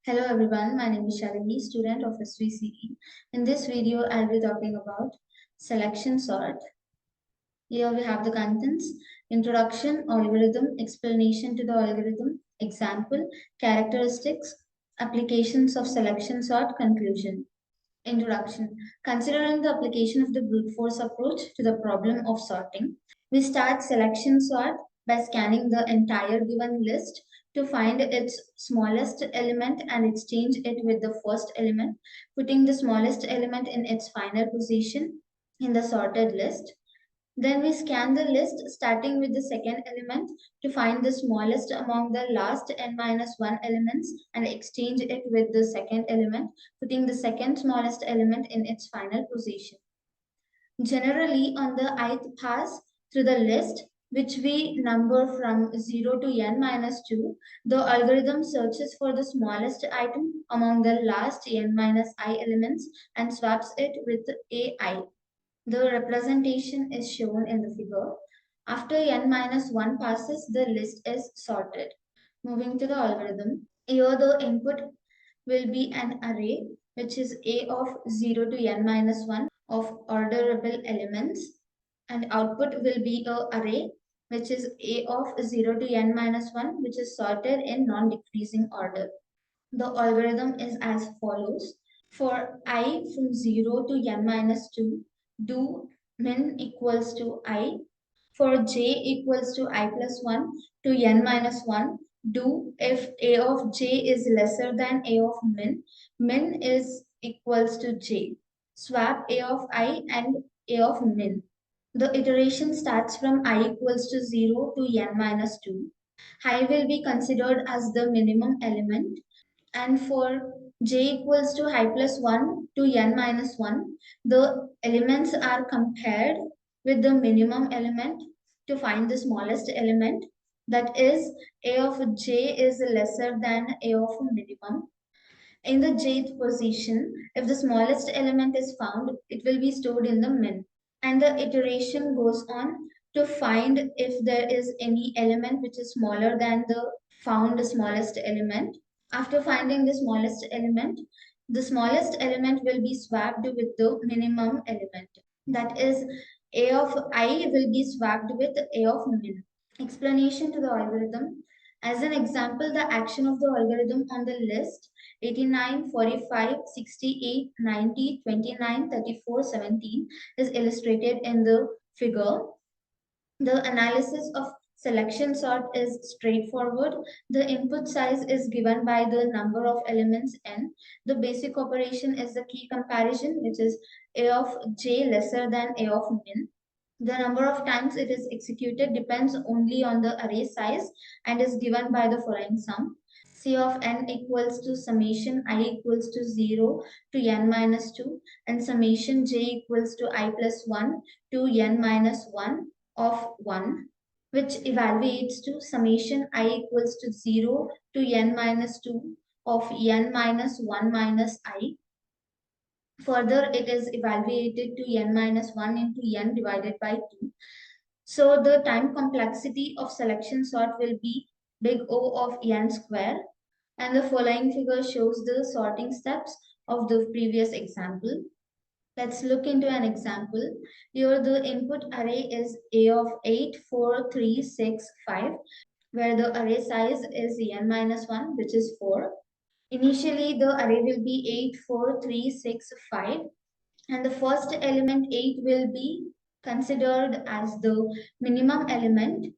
Hello everyone, my name is Shalini, student of SVCE. In this video, I'll be talking about selection sort. Here we have the contents: introduction, algorithm, explanation to the algorithm, example, characteristics, applications of selection sort, conclusion. Introduction. Considering the application of the brute force approach to the problem of sorting, we start selection sort by scanning the entire given list to find its smallest element and exchange it with the first element, putting the smallest element in its final position in the sorted list. Then we scan the list starting with the second element to find the smallest among the last n minus 1 elements and exchange it with the second element, putting the second smallest element in its final position. Generally, on the ith pass through the list, which we number from 0 to n minus 2, the algorithm searches for the smallest item among the last n minus I elements and swaps it with ai. The representation is shown in the figure. After n minus 1 passes, the list is sorted. Moving to the algorithm, here the input will be an array which is a of 0 to n minus 1 of orderable elements, and output will be a array which is a of 0 to n minus 1 which is sorted in non-decreasing order. The algorithm is as follows. For I from 0 to n minus 2, do min equals to I. For j equals to I plus 1 to n minus 1, do if a of j is lesser than a of min, min is equals to j. Swap a of I and a of min. The iteration starts from I equals to 0 to n minus 2. I will be considered as the minimum element, and for j equals to I plus 1 to n minus 1, the elements are compared with the minimum element to find the smallest element. That is, a of j is lesser than a of minimum. In the jth position, if the smallest element is found, it will be stored in the min. And the iteration goes on to find if there is any element which is smaller than the found smallest element. After finding the smallest element will be swapped with the minimum element. That is, a of I will be swapped with a of min. Explanation to the algorithm. As an example, the action of the algorithm on the list 89, 45, 68, 90, 29, 34, 17 is illustrated in the figure. The analysis of selection sort is straightforward. The input size is given by the number of elements n. The basic operation is the key comparison, which is a of j lesser than a of min. The number of times it is executed depends only on the array size and is given by the following sum. C of n equals to summation I equals to 0 to n minus 2 and summation j equals to I plus 1 to n minus 1 of 1, which evaluates to summation I equals to 0 to n minus 2 of n minus 1 minus I. Further, it is evaluated to n minus 1 into n divided by 2. So the time complexity of selection sort will be big O of n square. And the following figure shows the sorting steps of the previous example. Let's look into an example. Here the input array is A of 8, 4, 3, 6, 5, where the array size is n minus 1, which is 4. Initially, the array will be 8, 4, 3, 6, 5, and the first element 8 will be considered as the minimum element,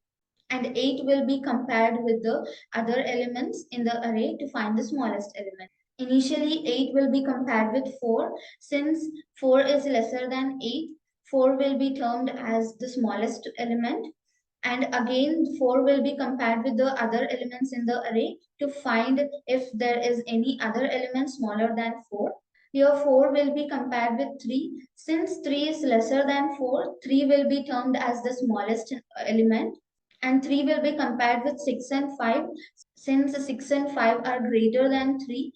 and 8 will be compared with the other elements in the array to find the smallest element. Initially, 8 will be compared with 4. Since 4 is lesser than 8, 4 will be termed as the smallest element. And again, 4 will be compared with the other elements in the array to find if there is any other element smaller than 4. Here 4 will be compared with 3. Since 3 is lesser than 4, 3 will be termed as the smallest element. And 3 will be compared with 6 and 5. Since 6 and 5 are greater than 3,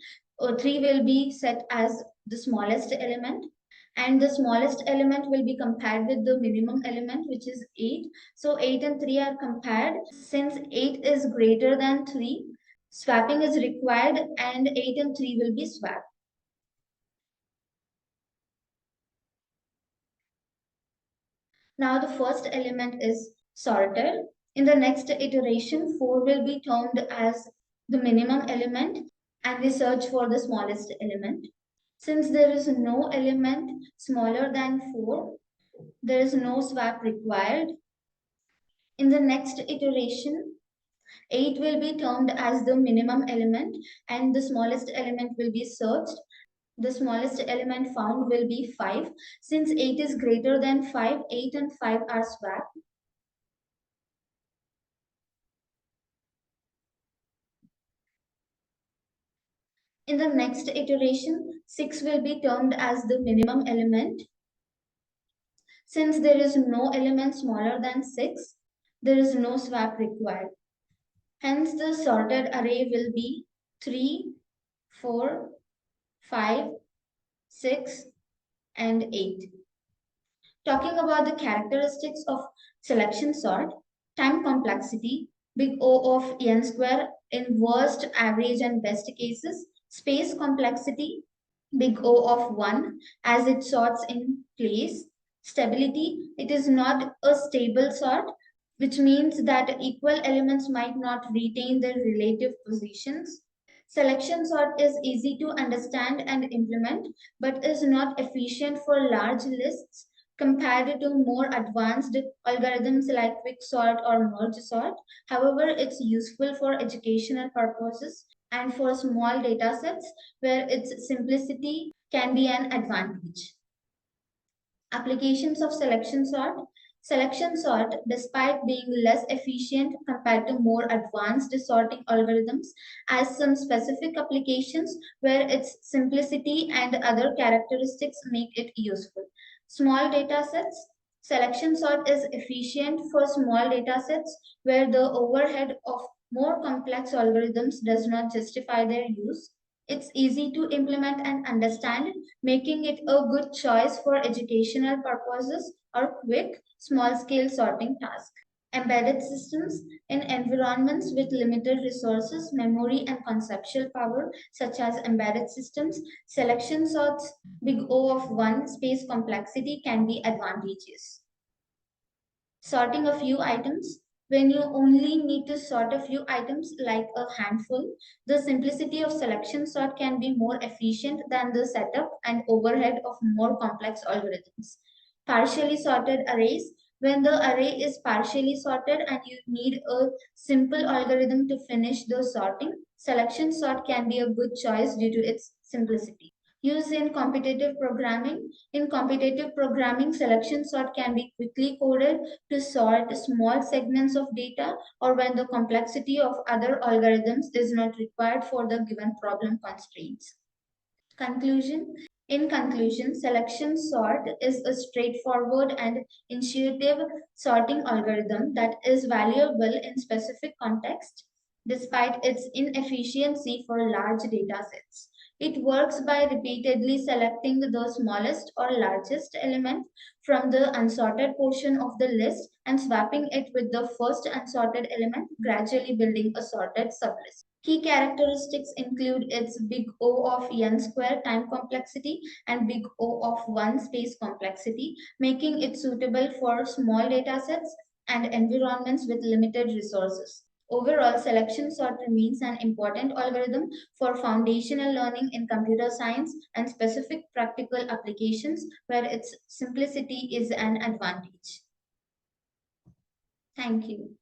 3 will be set as the smallest element. And the smallest element will be compared with the minimum element, which is 8. So 8 and 3 are compared. Since 8 is greater than 3, Swapping is required and 8 and 3 will be swapped. Now the first element is sorted. In the next iteration, 4 will be termed as the minimum element and we search for the smallest element. Since there is no element smaller than 4, there is no swap required. In the next iteration, 8 will be termed as the minimum element and the smallest element will be searched. The smallest element found will be 5. Since 8 is greater than 5, 8 and 5 are swapped. In the next iteration, 6 will be termed as the minimum element. Since there is no element smaller than 6, there is no swap required. Hence, the sorted array will be 3, 4, 5, 6, and 8. Talking about the characteristics of selection sort, time complexity, big O of n square in worst, average, and best cases, space complexity, big O of 1 as it sorts in place, stability, it is not a stable sort, which means that equal elements might not retain their relative positions. Selection sort is easy to understand and implement, but is not efficient for large lists compared to more advanced algorithms like quicksort or merge sort. However, it's useful for educational purposes and for small data sets where its simplicity can be an advantage. Applications of selection sort. Selection sort, despite being less efficient compared to more advanced sorting algorithms, has some specific applications where its simplicity and other characteristics make it useful. Small data sets. Selection sort is efficient for small data sets where the overhead of more complex algorithms does not justify their use. It's easy to implement and understand, making it a good choice for educational purposes or quick, small-scale sorting tasks. Embedded systems in environments with limited resources, memory, and conceptual power, such as embedded systems, selection sorts big O of 1 space complexity can be advantageous. Sorting a few items. When you only need to sort a few items like a handful, the simplicity of selection sort can be more efficient than the setup and overhead of more complex algorithms. Partially sorted arrays. When the array is partially sorted and you need a simple algorithm to finish the sorting, selection sort can be a good choice due to its simplicity. Used in competitive programming. In competitive programming, selection sort can be quickly coded to sort small segments of data or when the complexity of other algorithms is not required for the given problem constraints. Conclusion. In conclusion, selection sort is a straightforward and intuitive sorting algorithm that is valuable in specific contexts despite its inefficiency for large data sets. It works by repeatedly selecting the smallest or largest element from the unsorted portion of the list and swapping it with the first unsorted element, gradually building a sorted sublist. Key characteristics include its big O of n square time complexity and big O of 1 space complexity, making it suitable for small datasets and environments with limited resources. Overall, selection sort remains an important algorithm for foundational learning in computer science and specific practical applications where its simplicity is an advantage. Thank you.